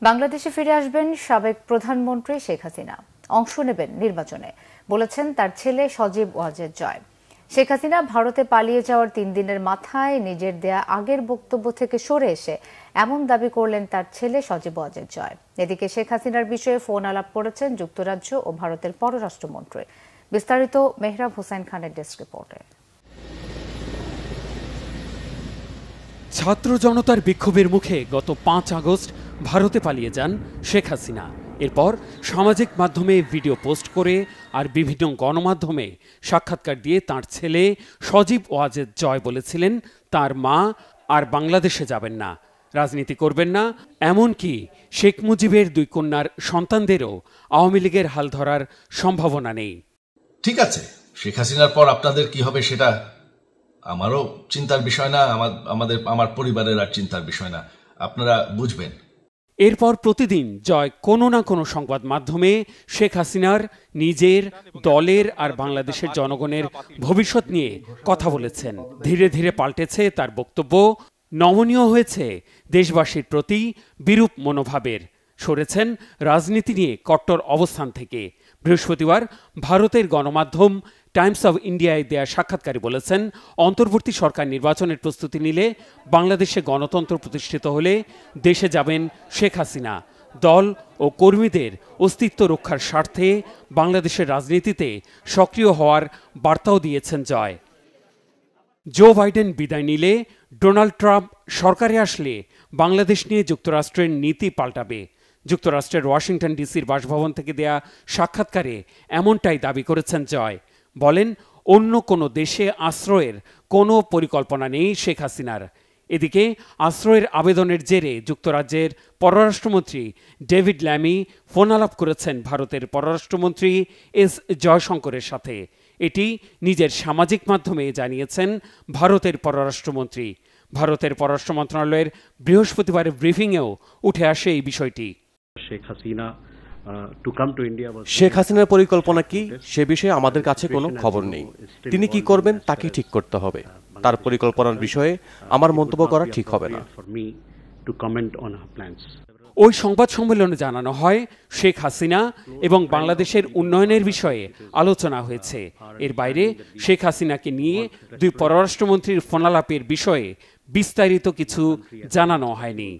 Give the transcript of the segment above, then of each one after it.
বাংলাদেশে ফিরে আসবেন সাবেক প্রধানমন্ত্রী শেখ হাসিনা। অংশ নেবেন নির্বাচনে, বলেছেন তার ছেলে সজীব ওয়াজেদ জয়। শেখ হাসিনা ভারতে পালিয়ে যাওয়ার 3 দিনের মাথায় নিজের দেয়া আগের বক্তব্য থেকে সরে এসে এমন দাবি করলেন তার ছেলে সজীব ওয়াজেদ জয়। এদিকে শেখ হাসিনার বিষয়ে ফোন আলাপ করেছেন যুক্তরাজ্য ও ভারতের পররাষ্ট্রমন্ত্রী। বিস্তারিত মেহরাব হোসেন খানের ডেস্ক রিপোর্টে। ছাত্র জনতার বিক্ষোভের মুখে গত 5 আগস্ট ভারতে পালিয়ে যান শেখ হাসিনা। এরপর সামাজিক মাধ্যমে ভিডিও পোস্ট করে আর বিভিন্ন গণমাধ্যমে সাক্ষাৎকার দিয়ে তার ছেলে সজীব ওয়াজেদ জয় বলেছিলেন তার মা আর বাংলাদেশে যাবেন না, রাজনীতি করবেন না, এমনকি শেখ মুজিবের 2 কন্যার সন্তানদেরও আওয়ামী লীগের হাল ধরার সম্ভাবনা নেই। ঠিক আছে, শেখ হাসিনার পর আপনাদের কি হবে সেটা আমারও চিন্তার বিষয় না, আমার পরিবারের আর চিন্তার বিষয় না, আপনারা বুঝবেন। এরপর প্রতিদিন জয় কোনো না কোনো সংবাদ মাধ্যমে শেখ হাসিনার, নিজের, দলের আর বাংলাদেশের জনগণের ভবিষ্যৎ নিয়ে কথা বলেছেন। ধীরে ধীরে পাল্টেছে তার বক্তব্য, নমনীয় হয়েছে দেশবাসীর প্রতি বিরূপ মনোভাবের, সরেছেন রাজনীতি নিয়ে কট্টর অবস্থান থেকে। বৃহস্পতিবার ভারতের গণমাধ্যম টাইমস অব ইন্ডিয়ায় দেয়া সাক্ষাৎকারে বলেছেন, অন্তর্বর্তী সরকার নির্বাচনের প্রস্তুতি নিলে, বাংলাদেশে গণতন্ত্র প্রতিষ্ঠিত হলে দেশে যাবেন শেখ হাসিনা। দল ও কর্মীদের অস্তিত্ব রক্ষার স্বার্থে বাংলাদেশের রাজনীতিতে সক্রিয় হওয়ার বার্তাও দিয়েছেন জয়। জো বাইডেন বিদায় নিলে, ডোনাল্ড ট্রাম্প সরকারে আসলে বাংলাদেশ নিয়ে যুক্তরাষ্ট্রের নীতি পাল্টাবে। যুক্তরাষ্ট্রের ওয়াশিংটন ডিসির বাসভবন থেকে দেয়া সাক্ষাৎকারে এমনটাই দাবি করেছেন জয়। বলেন, অন্য কোনো দেশে আশ্রয়ের কোনো পরিকল্পনা নেই শেখ হাসিনার। এদিকে আশ্রয়ের আবেদনের জেরে যুক্তরাজ্যের পররাষ্ট্রমন্ত্রী ডেভিড ল্যামি ফোন আলাপ করেছেন ভারতের পররাষ্ট্রমন্ত্রী এস জয়শঙ্করের সাথে। এটি নিজের সামাজিক মাধ্যমে জানিয়েছেন ভারতের পররাষ্ট্রমন্ত্রী। ভারতের পররাষ্ট্র মন্ত্রণালয়ের বৃহস্পতিবারের ব্রিফিংয়েও উঠে আসে এই বিষয়টি। শেখ হাসিনার পরিকল্পনা কি সে বিষয়ে আমাদের কাছে কোনো খবর নেই। তিনি কি করবেন তাকে ঠিক করতে হবে। তার পরিকল্পনার বিষয়ে আমার মন্তব্য করা ঠিক হবে না। ওই সংবাদ সম্মেলনে জানানো হয়, শেখ হাসিনা এবং বাংলাদেশের উন্নয়নের বিষয়ে আলোচনা হয়েছে। এর বাইরে শেখ হাসিনাকে নিয়ে 2 পররাষ্ট্রমন্ত্রীর ফোনালাপের বিষয়ে বিস্তারিত কিছু জানানো হয়নি।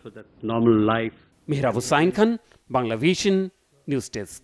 Mehrab Hossain Khan, Bangla vision news desk.